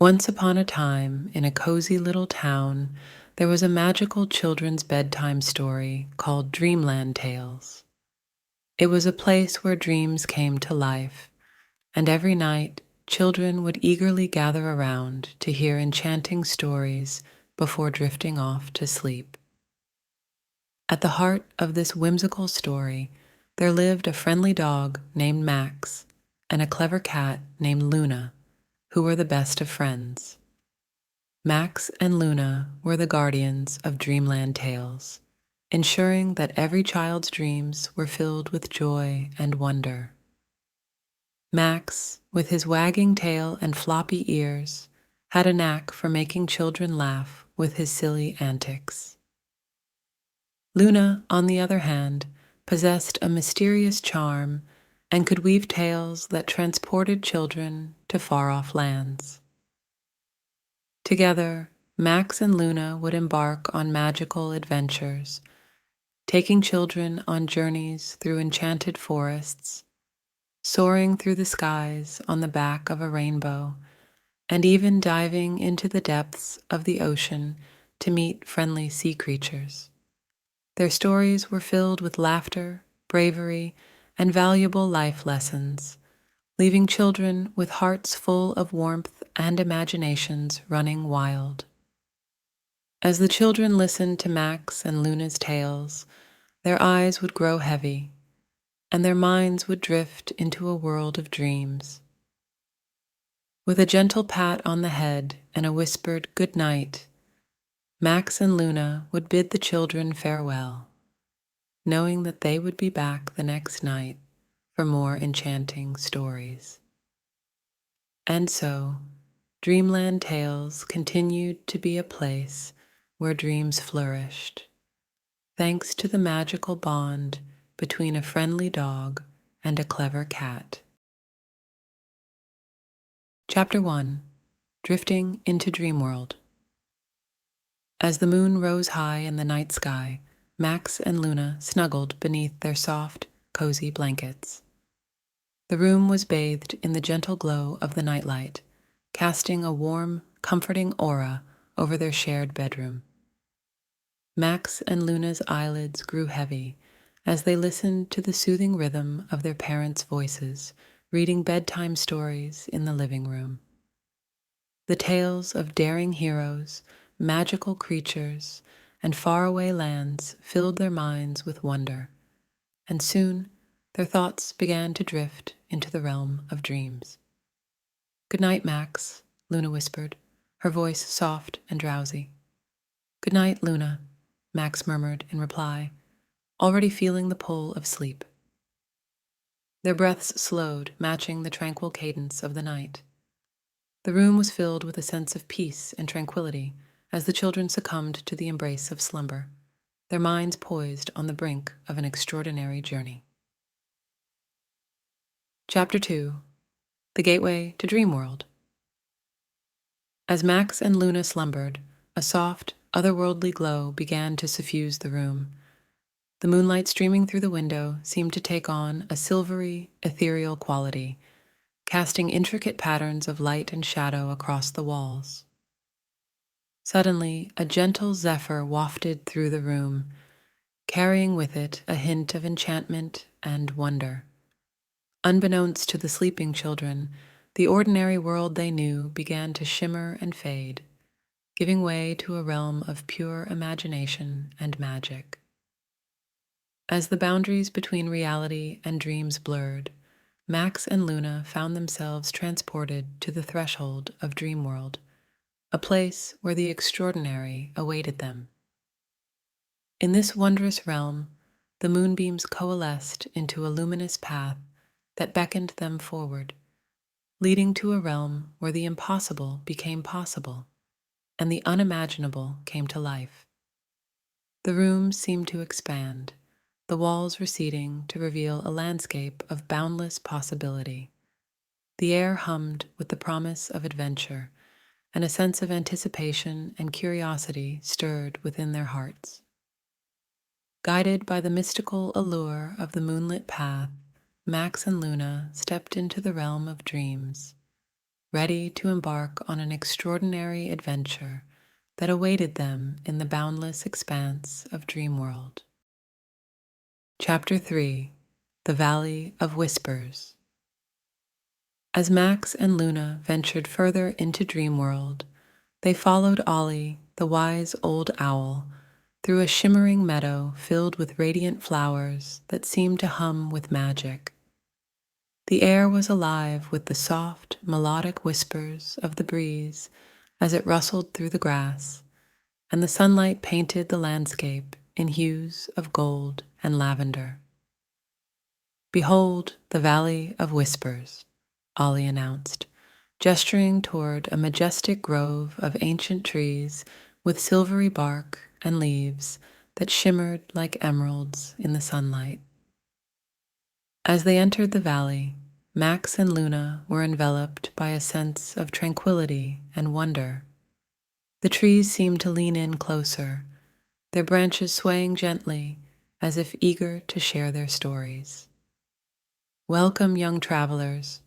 Once upon a time, in a cozy little town, there was a magical children's bedtime story called Dreamland Tales. It was a place where dreams came to life, and every night, children would eagerly gather around to hear enchanting stories before drifting off to sleep. At the heart of this whimsical story, there lived a friendly dog named Max and a clever cat named Luna, who were the best of friends. Max and Luna were the guardians of Dreamland Tales, ensuring that every child's dreams were filled with joy and wonder. Max, with his wagging tail and floppy ears, had a knack for making children laugh with his silly antics. Luna, on the other hand, possessed a mysterious charm and could weave tales that transported children to far-off lands. Together, Max and Luna would embark on magical adventures, taking children on journeys through enchanted forests, soaring through the skies on the back of a rainbow, and even diving into the depths of the ocean to meet friendly sea creatures. Their stories were filled with laughter, bravery, and valuable life lessons, leaving children with hearts full of warmth and imaginations running wild. As the children listened to Max and Luna's tales, their eyes would grow heavy, and their minds would drift into a world of dreams. With a gentle pat on the head and a whispered good night, Max and Luna would bid the children farewell, knowing that they would be back the next night for more enchanting stories. And so, Dreamland Tales continued to be a place where dreams flourished, thanks to the magical bond between a friendly dog and a clever cat. Chapter 1: Drifting into Dreamworld. As the moon rose high in the night sky, Max and Luna snuggled beneath their soft, cozy blankets. The room was bathed in the gentle glow of the nightlight, casting a warm, comforting aura over their shared bedroom. Max and Luna's eyelids grew heavy as they listened to the soothing rhythm of their parents' voices, reading bedtime stories in the living room. The tales of daring heroes, magical creatures, and faraway lands filled their minds with wonder, and soon their thoughts began to drift into the realm of dreams. "Good night, Max," Luna whispered, her voice soft and drowsy. "Good night, Luna," Max murmured in reply, already feeling the pull of sleep. Their breaths slowed, matching the tranquil cadence of the night. The room was filled with a sense of peace and tranquility as the children succumbed to the embrace of slumber, their minds poised on the brink of an extraordinary journey. Chapter 2: The Gateway to Dreamworld. As Max and Luna slumbered, a soft, otherworldly glow began to suffuse the room. The moonlight streaming through the window seemed to take on a silvery, ethereal quality, casting intricate patterns of light and shadow across the walls. Suddenly, a gentle zephyr wafted through the room, carrying with it a hint of enchantment and wonder. Unbeknownst to the sleeping children, the ordinary world they knew began to shimmer and fade, giving way to a realm of pure imagination and magic. As the boundaries between reality and dreams blurred, Max and Luna found themselves transported to the threshold of Dreamworld, a place where the extraordinary awaited them. In this wondrous realm, the moonbeams coalesced into a luminous path that beckoned them forward, leading to a realm where the impossible became possible and the unimaginable came to life. The room seemed to expand, the walls receding to reveal a landscape of boundless possibility. The air hummed with the promise of adventure, and a sense of anticipation and curiosity stirred within their hearts. Guided by the mystical allure of the moonlit path, Max and Luna stepped into the realm of dreams. ready to embark on an extraordinary adventure that awaited them in the boundless expanse of Dreamworld. Chapter 3: The Valley of Whispers. As Max and Luna ventured further into Dreamworld, they followed Ollie, the wise old owl, through a shimmering meadow filled with radiant flowers that seemed to hum with magic. The air was alive with the soft, melodic whispers of the breeze as it rustled through the grass, and the sunlight painted the landscape in hues of gold and lavender. "Behold the Valley of Whispers," Ollie announced, gesturing toward a majestic grove of ancient trees with silvery bark and leaves that shimmered like emeralds in the sunlight. As they entered the valley, Max and Luna were enveloped by a sense of tranquility and wonder. The trees seemed to lean in closer, their branches swaying gently as if eager to share their stories. "Welcome, young travelers,"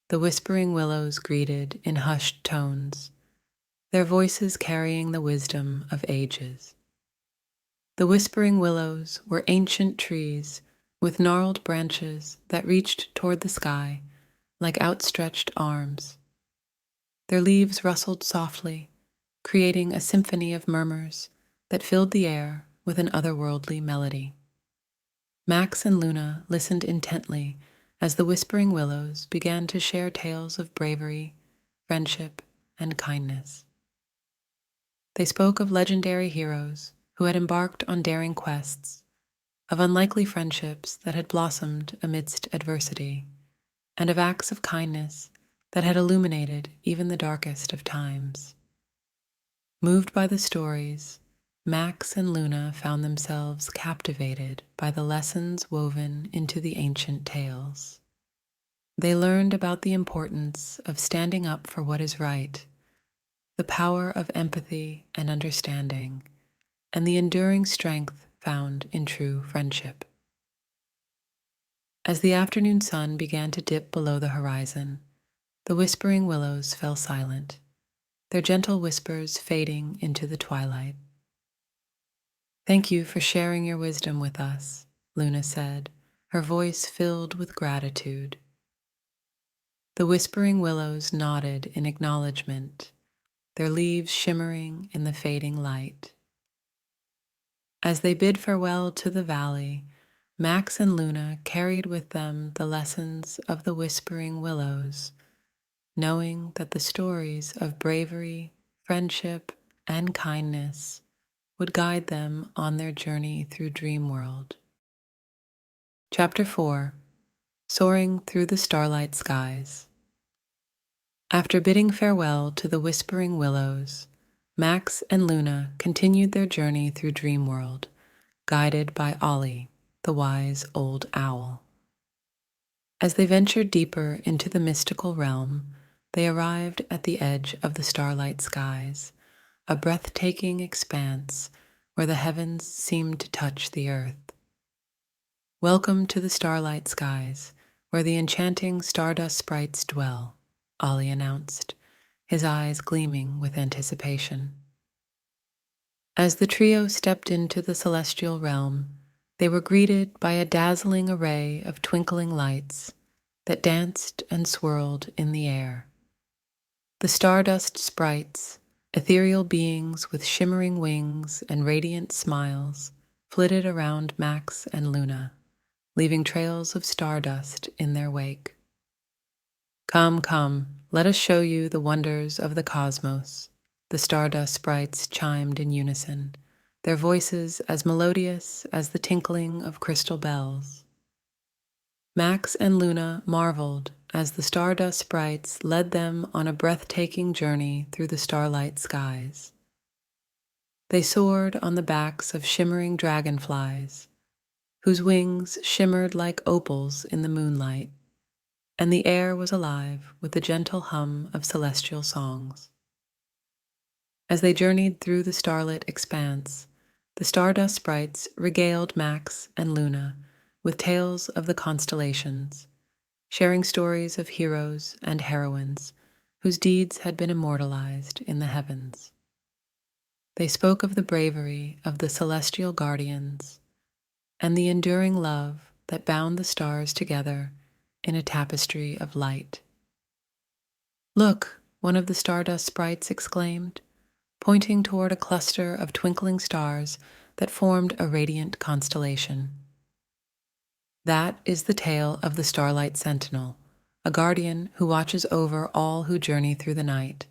the whispering willows greeted in hushed tones, their voices carrying the wisdom of ages. The whispering willows were ancient trees with gnarled branches that reached toward the sky like outstretched arms. Their leaves rustled softly, creating a symphony of murmurs that filled the air with an otherworldly melody. Max and Luna listened intently as the whispering willows began to share tales of bravery, friendship, and kindness. They spoke of legendary heroes who had embarked on daring quests, of unlikely friendships that had blossomed amidst adversity, and of acts of kindness that had illuminated even the darkest of times. Moved by the stories, Max and Luna found themselves captivated by the lessons woven into the ancient tales. They learned about the importance of standing up for what is right, the power of empathy and understanding, and the enduring strength found in true friendship. As the afternoon sun began to dip below the horizon, the whispering willows fell silent, their gentle whispers fading into the twilight. "Thank you for sharing your wisdom with us," Luna said, her voice filled with gratitude. The whispering willows nodded in acknowledgement, their leaves shimmering in the fading light. As they bid farewell to the valley, Max and Luna carried with them the lessons of the whispering willows, knowing that the stories of bravery, friendship, and kindness would guide them on their journey through Dreamworld. Chapter 4: Soaring Through the Starlight Skies. After bidding farewell to the whispering willows, Max and Luna continued their journey through Dreamworld, guided by Ollie, the wise old owl. As they ventured deeper into the mystical realm, they arrived at the edge of the starlight skies, a breathtaking expanse where the heavens seemed to touch the earth. "Welcome to the starlight skies, where the enchanting stardust sprites dwell," Ollie announced, his eyes gleaming with anticipation. As the trio stepped into the celestial realm, they were greeted by a dazzling array of twinkling lights that danced and swirled in the air. The stardust sprites, ethereal beings with shimmering wings and radiant smiles, flitted around Max and Luna, leaving trails of stardust in their wake. "Come, come, let us show you the wonders of the cosmos," the stardust sprites chimed in unison, their voices as melodious as the tinkling of crystal bells. Max and Luna marveled as the stardust sprites led them on a breathtaking journey through the starlight skies. They soared on the backs of shimmering dragonflies, whose wings shimmered like opals in the moonlight, and the air was alive with the gentle hum of celestial songs. As they journeyed through the starlit expanse, the stardust sprites regaled Max and Luna with tales of the constellations, sharing stories of heroes and heroines whose deeds had been immortalized in the heavens. They spoke of the bravery of the celestial guardians and the enduring love that bound the stars together in a tapestry of light. "Look," one of the stardust sprites exclaimed, pointing toward a cluster of twinkling stars that formed a radiant constellation. "That is the tale of the Starlight Sentinel, a guardian who watches over all who journey through the night."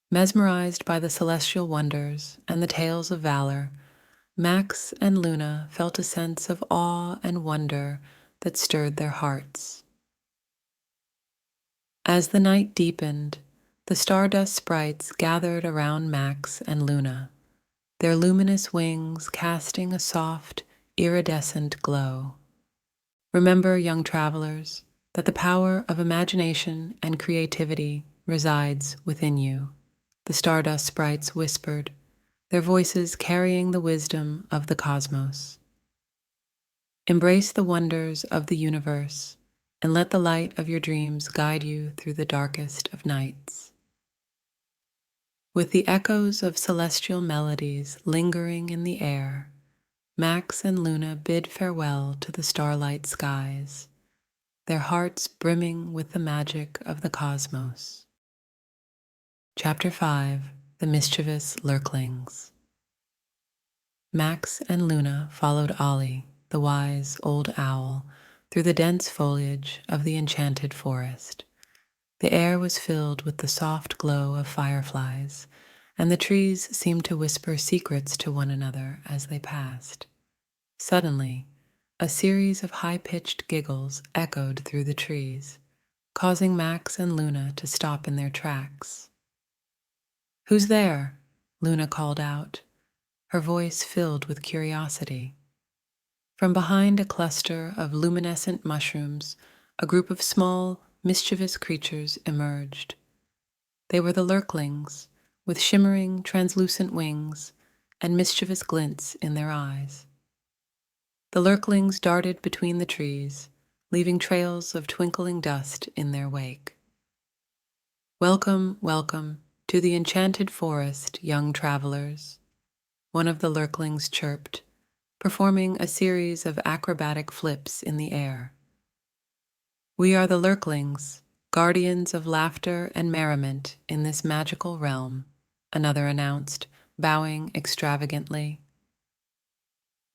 Mesmerized by the celestial wonders and the tales of valor, Max and Luna felt a sense of awe and wonder that stirred their hearts. As the night deepened, the stardust sprites gathered around Max and Luna, their luminous wings casting a soft, iridescent glow. "Remember, young travelers, that the power of imagination and creativity resides within you," the stardust sprites whispered, their voices carrying the wisdom of the cosmos. "Embrace the wonders of the universe and let the light of your dreams guide you through the darkest of nights." With the echoes of celestial melodies lingering in the air, Max and Luna bid farewell to the starlight skies, their hearts brimming with the magic of the cosmos. Chapter 5: The Mischievous Lurklings. Max and Luna followed Ollie, the wise old owl, through the dense foliage of the enchanted forest. The air was filled with the soft glow of fireflies, and the trees seemed to whisper secrets to one another as they passed. Suddenly, a series of high-pitched giggles echoed through the trees, causing Max and Luna to stop in their tracks. "Who's there?" Luna called out, her voice filled with curiosity. From behind a cluster of luminescent mushrooms, a group of small, mischievous creatures emerged. They were the lurklings, with shimmering, translucent wings and mischievous glints in their eyes. The lurklings darted between the trees, leaving trails of twinkling dust in their wake. "Welcome, welcome to the enchanted forest, young travelers," one of the lurklings chirped, performing a series of acrobatic flips in the air. "We are the lurklings, guardians of laughter and merriment in this magical realm," another announced, bowing extravagantly.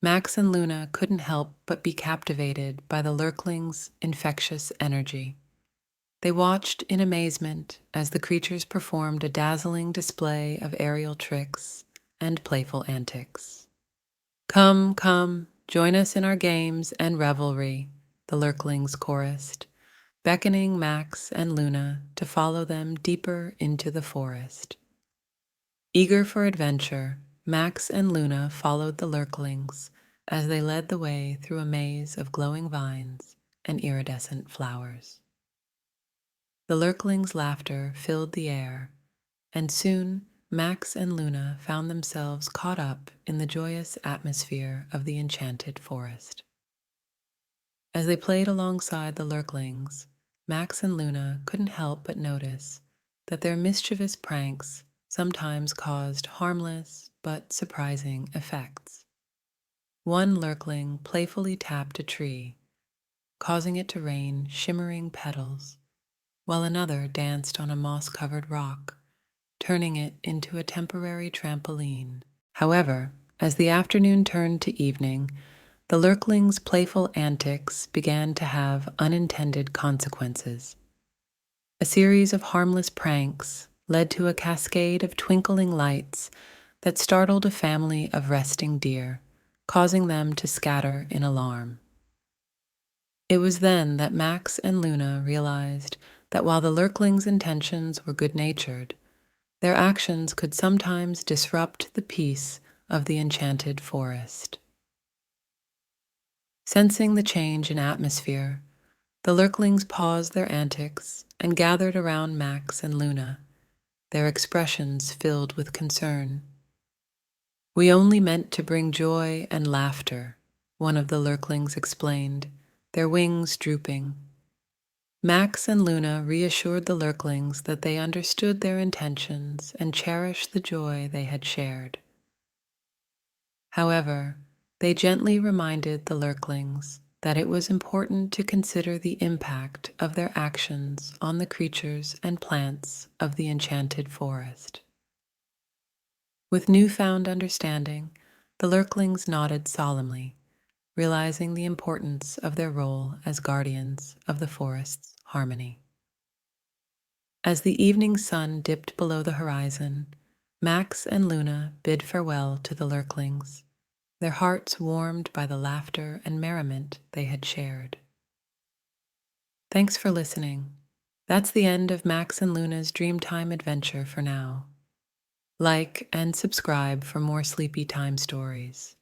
Max and Luna couldn't help but be captivated by the lurklings' infectious energy. They watched in amazement as the creatures performed a dazzling display of aerial tricks and playful antics. "Come, come, join us in our games and revelry," the lurklings chorused, beckoning Max and Luna to follow them deeper into the forest. Eager for adventure, Max and Luna followed the lurklings as they led the way through a maze of glowing vines and iridescent flowers. The lurklings' laughter filled the air, and soon Max and Luna found themselves caught up in the joyous atmosphere of the enchanted forest. As they played alongside the lurklings, Max and Luna couldn't help but notice that their mischievous pranks sometimes caused harmless but surprising effects. One lurkling playfully tapped a tree, causing it to rain shimmering petals, while another danced on a moss-covered rock, turning it into a temporary trampoline. However, as the afternoon turned to evening, the lurklings' playful antics began to have unintended consequences. A series of harmless pranks led to a cascade of twinkling lights that startled a family of resting deer, causing them to scatter in alarm. It was then that Max and Luna realized that while the lurklings' intentions were good-natured, their actions could sometimes disrupt the peace of the enchanted forest. Sensing the change in atmosphere, the lurklings paused their antics and gathered around Max and Luna, their expressions filled with concern. "We only meant to bring joy and laughter," one of the lurklings explained, their wings drooping. Max and Luna reassured the lurklings that they understood their intentions and cherished the joy they had shared. However, they gently reminded the lurklings that it was important to consider the impact of their actions on the creatures and plants of the enchanted forest. With newfound understanding, the lurklings nodded solemnly, realizing the importance of their role as guardians of the forest's harmony. As the evening sun dipped below the horizon, Max and Luna bid farewell to the lurklings, their hearts warmed by the laughter and merriment they had shared. Thanks for listening. That's the end of Max and Luna's Dreamtime adventure for now. Like and subscribe for more sleepy time stories.